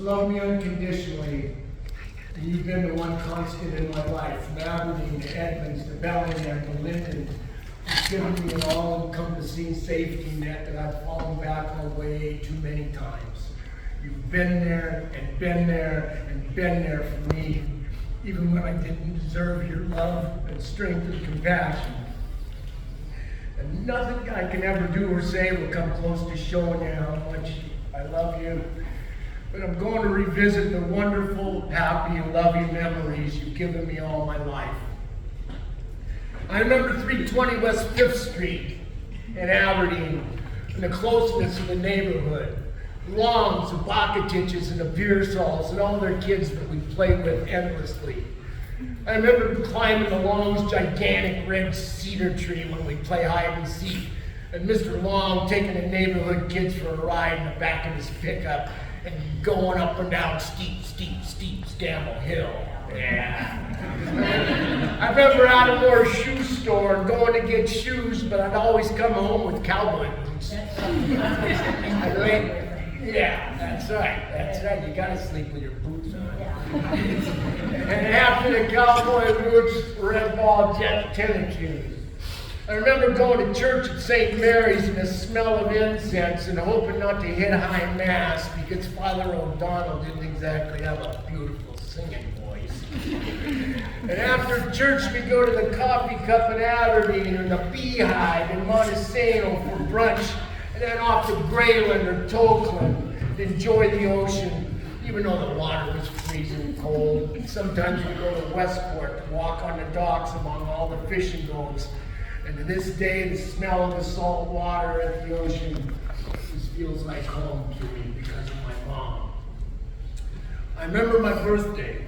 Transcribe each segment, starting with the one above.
love me unconditionally. And you've been the one constant in my life, from Aberdeen to Edmonds to Bellingham to Linden. You've given me an all-encompassing safety net that I've fallen back on way too many times. You've been there and been there and been there for me, even when I didn't deserve your love and strength and compassion. And nothing I can ever do or say will come close to showing you how much I love you. But I'm going to revisit the wonderful, happy, and loving memories you've given me all my life. I remember 320 West 5th Street in Aberdeen and the closeness of the neighborhood. Longs, the Bakatiches, and the Pearsalls, and all their kids that we played with endlessly. I remember climbing the Long's gigantic red cedar tree when we play hide and seek, and Mr. Long taking the neighborhood kids for a ride in the back of his pickup and going up and down steep Stamble Hill. Yeah. I remember out of our shoe store and going to get shoes, but I'd always come home with cowboy boots. Yeah, that's right. You gotta sleep with your boots on. And after the cowboy boots, red ball jet tennis shoes. I remember going to church at St. Mary's and the smell of incense and hoping not to hit high mass because Father O'Donnell didn't exactly have a beautiful singing voice. And after church, we go to the Coffee Cup in Aberdeen or the Beehive in Montesano for brunch, and then off to Grayland or Tokeland to enjoy the ocean, even though the water was freezing cold. Sometimes we go to Westport to walk on the docks among all the fishing boats. And to this day, the smell of the salt water at the ocean just feels like home to me because of my mom. I remember my birthday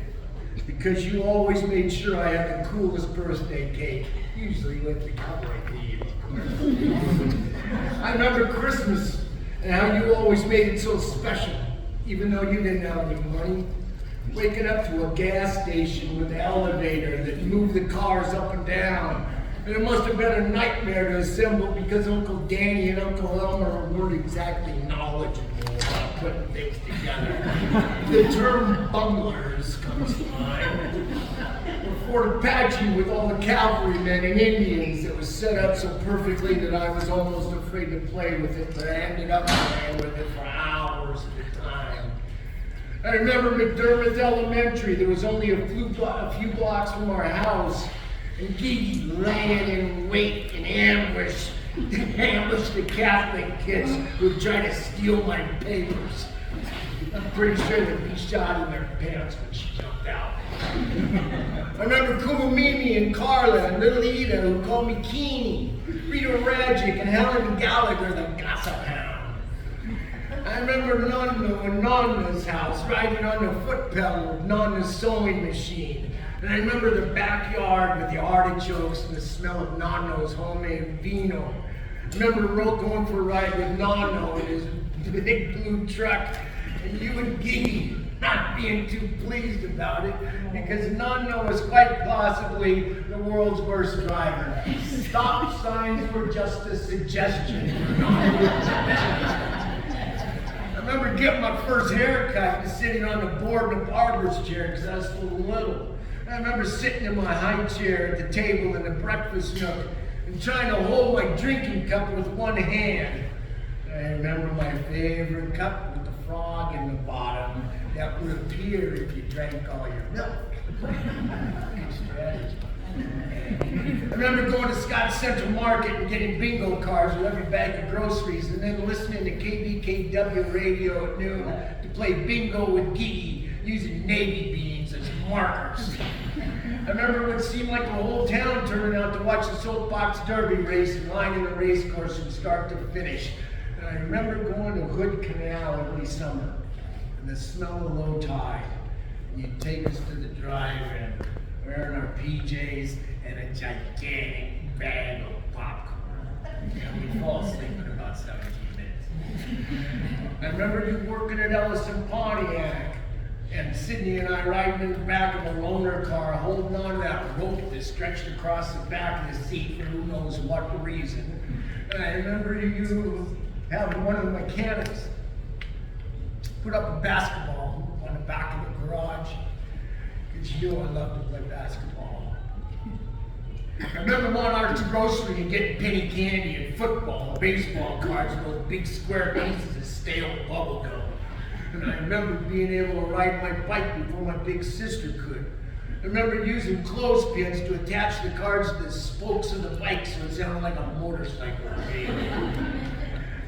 because you always made sure I had the coolest birthday cake, usually with the cowboy theme, of course. I remember Christmas and how you always made it so special, even though you didn't have any money. Waking up to a gas station with an elevator that moved the cars up and down. And it must have been a nightmare to assemble because Uncle Danny and Uncle Elmer weren't exactly knowledgeable about putting things together. The term bunglers comes to mind. Fort Apache with all the cavalrymen and Indians that was set up so perfectly that I was almost afraid to play with it, but I ended up playing with it for hours at a time. I remember McDermott Elementary. There was only a few blocks from our house. And Gigi laying in wait and ambush the Catholic kids who would try to steal my papers. I'm pretty sure they'd be shot in their pants when she jumped out. I remember Cool Mimi and Carla and Little Ida who called me Keenie, Rita Rajic and Helen Gallagher, the gossip hound. I remember Nonna and Nonna's house riding on the foot pedal of Nonna's sewing machine. And I remember the backyard with the artichokes and the smell of Nonno's homemade vino. I remember going for a ride with Nonno in his big blue truck, and you and Gigi not being too pleased about it because Nonno was quite possibly the world's worst driver. Stop signs were just a suggestion. I remember getting my first haircut and sitting on the board in the barber's chair because I was so little. I remember sitting in my high chair at the table in the breakfast nook and trying to hold my drinking cup with one hand. I remember my favorite cup with the frog in the bottom that would appear if you drank all your milk. Good strategy. I remember going to Scott's Central Market and getting bingo cards with every bag of groceries and then listening to KBKW radio at noon to play bingo with Gigi using navy beans as markers. I remember what seemed like the whole town turning out to watch the soapbox derby race and lining the race course from start to finish. And I remember going to Hood Canal every summer and the smell of low tide. And you'd take us to the drive-in wearing our PJs and a gigantic bag of popcorn. And we'd fall asleep in about 17 minutes. I remember you working at Ellison Pontiac. And Sydney and I riding in the back of a loaner car, holding on to that rope that stretched across the back of the seat for who knows what reason. And I remember you having one of the mechanics put up a basketball do. I love to play basketball. I remember Monarch's Grocery and getting penny candy and football, baseball cards, and those big square pieces of stale bubble gum. And I remember being able to ride my bike before my big sister could. I remember using clothespins to attach the cards to the spokes of the bike so it sounded like a motorcycle.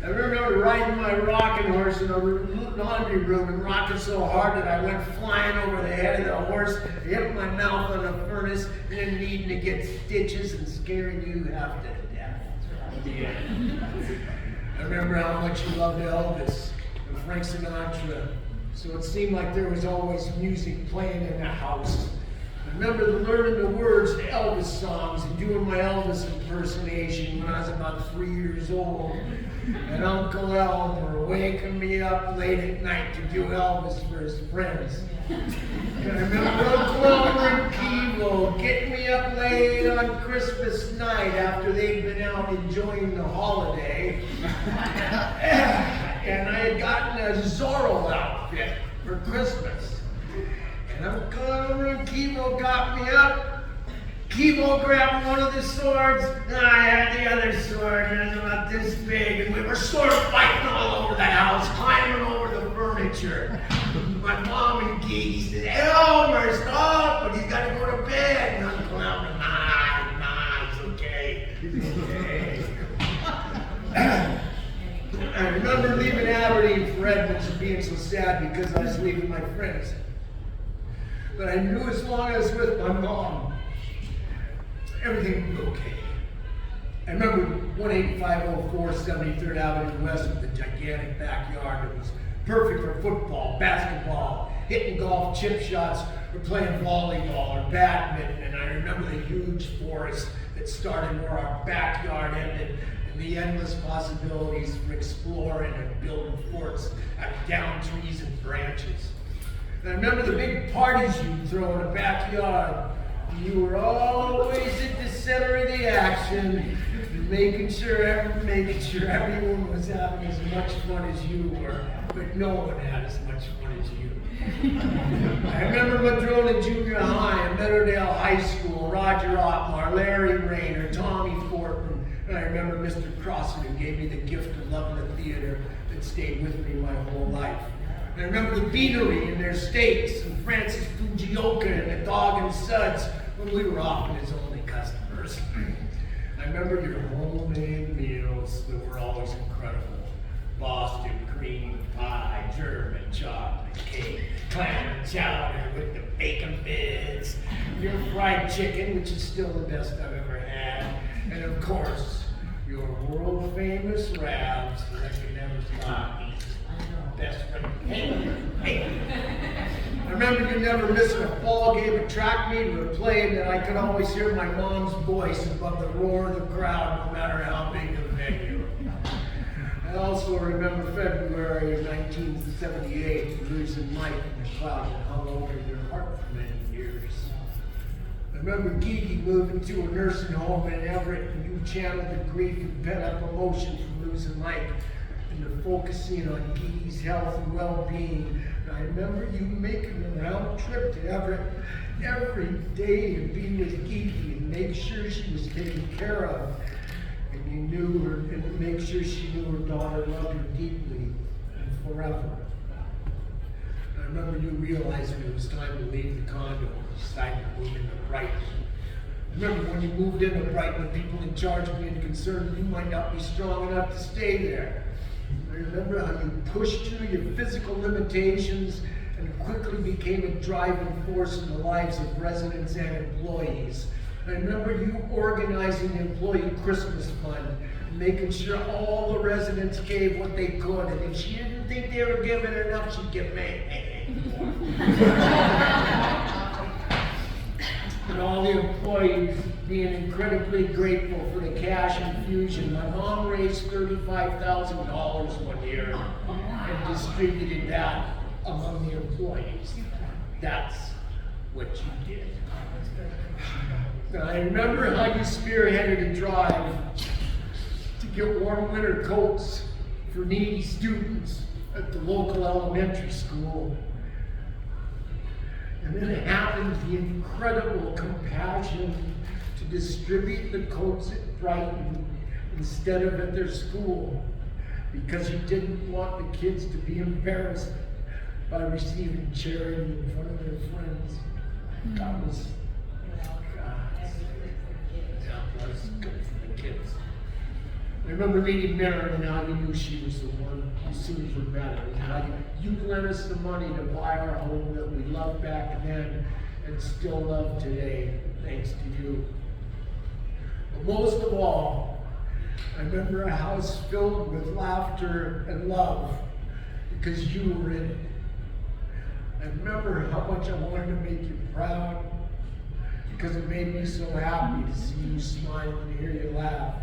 I remember riding my rocking horse in a laundry room and rocking so hard that I went flying over the head of the horse, hit my mouth on the furnace, and then needing to get stitches and scaring you half to death. Yeah. I remember how much you loved Elvis and Frank Sinatra, so it seemed like there was always music playing in the house. I remember learning the words to Elvis songs and doing my Elvis impersonation when I was about 3 years old. And Uncle Elmer waking me up late at night to do Elvis for his friends. And I remember Uncle Elmer and Kevo getting me up late on Christmas night after they'd been out enjoying the holiday. And I had gotten a Zorro outfit for Christmas. And Uncle Elmer and Kevo got me up. Kevo grabbed one of the swords, and I had the other sword, and it was about this big, and we were sword fighting all over the house, climbing over the furniture. My mom and Gigi said, Elmer, stop, but he's got to go to bed. And Uncle Elmer, nah, it's okay. It's okay. I remember leaving Aberdeen for Edmonds and being so sad because I was leaving my friends. But I knew as long as I was with my mom, everything would be okay. I remember 18504 73rd Avenue West with a gigantic backyard that was perfect for football, basketball, hitting golf, chip shots, or playing volleyball or badminton. And I remember the huge forest that started where our backyard ended and the endless possibilities for exploring and building forts out of down trees and branches. And I remember the big parties you'd throw in the backyard. You were always at the center of the action, making sure everyone was having as much fun as you were, but no one had as much fun as you. I remember Madrona Junior High and Meadowdale High School, Roger Ottmar, Larry Rayner, Tommy Fortin, and I remember Mr. Crossan, who gave me the gift of loving the theater that stayed with me my whole life. I remember the Beanery and their steaks, and Francis Fujioka and the Dog and Suds when we were often his only customers. I remember your homemade meals that were always incredible. Boston cream pie, German chocolate cake, clam chowder with the bacon bits, your fried chicken, which is still the best I've ever had, and of course, your world famous wraps that I could never stop eating. Best friend. Hey. I remember you never missing a ball game, a track meet, or a play, and that I could always hear my mom's voice above the roar of the crowd, no matter how big the venue. I also remember February of 1978, losing Mike in the cloud that hung over your heart for many years. I remember Gigi moving to a nursing home in Everett, and you channeled the grief and pent-up emotion from losing Mike, and focusing on Gigi's health and well-being. And I remember you making a round trip to Everett every day and being with Gigi and make sure she was taken care of. And you knew her, and make sure she knew her daughter loved her deeply and forever. I remember you realizing it was time to leave the condo and decided to move into Brighton. I remember when you moved into Brighton, the people in charge being concerned you might not be strong enough to stay there. I remember how you pushed through your physical limitations and quickly became a driving force in the lives of residents and employees. I remember you organizing the Employee Christmas Fund, making sure all the residents gave what they could, and if she didn't think they were giving enough, she'd give me. And all the employees being incredibly grateful for the cash infusion. My mom raised $35,000 one year and distributed that among the employees. That's what you did. And I remember how you spearheaded a drive to get warm winter coats for needy students at the local elementary school. And then it happened, the incredible compassion to distribute the coats at Brighton instead of at their school, because you didn't want the kids to be embarrassed by receiving charity in front of their friends. That was good for the kids. I remember meeting Mary, and how you knew she was the one. You soon forgot it. How you lent us the money to buy our home that we loved back then and still love today, thanks to you. But most of all, I remember a house filled with laughter and love because you were in it. I remember how much I wanted to make you proud because it made me so happy to see you smile and hear you laugh.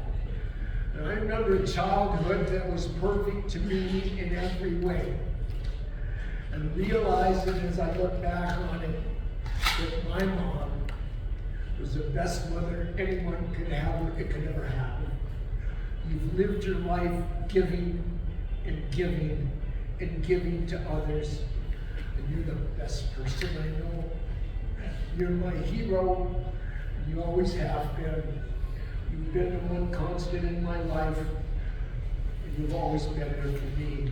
And I remember a childhood that was perfect to me in every way. And realizing as I look back on it, that my mom was the best mother anyone could ever have. You've lived your life giving and giving and giving to others. And you're the best person I know. You're my hero. And you always have been. You've been the one constant in my life, and you've always been there for me.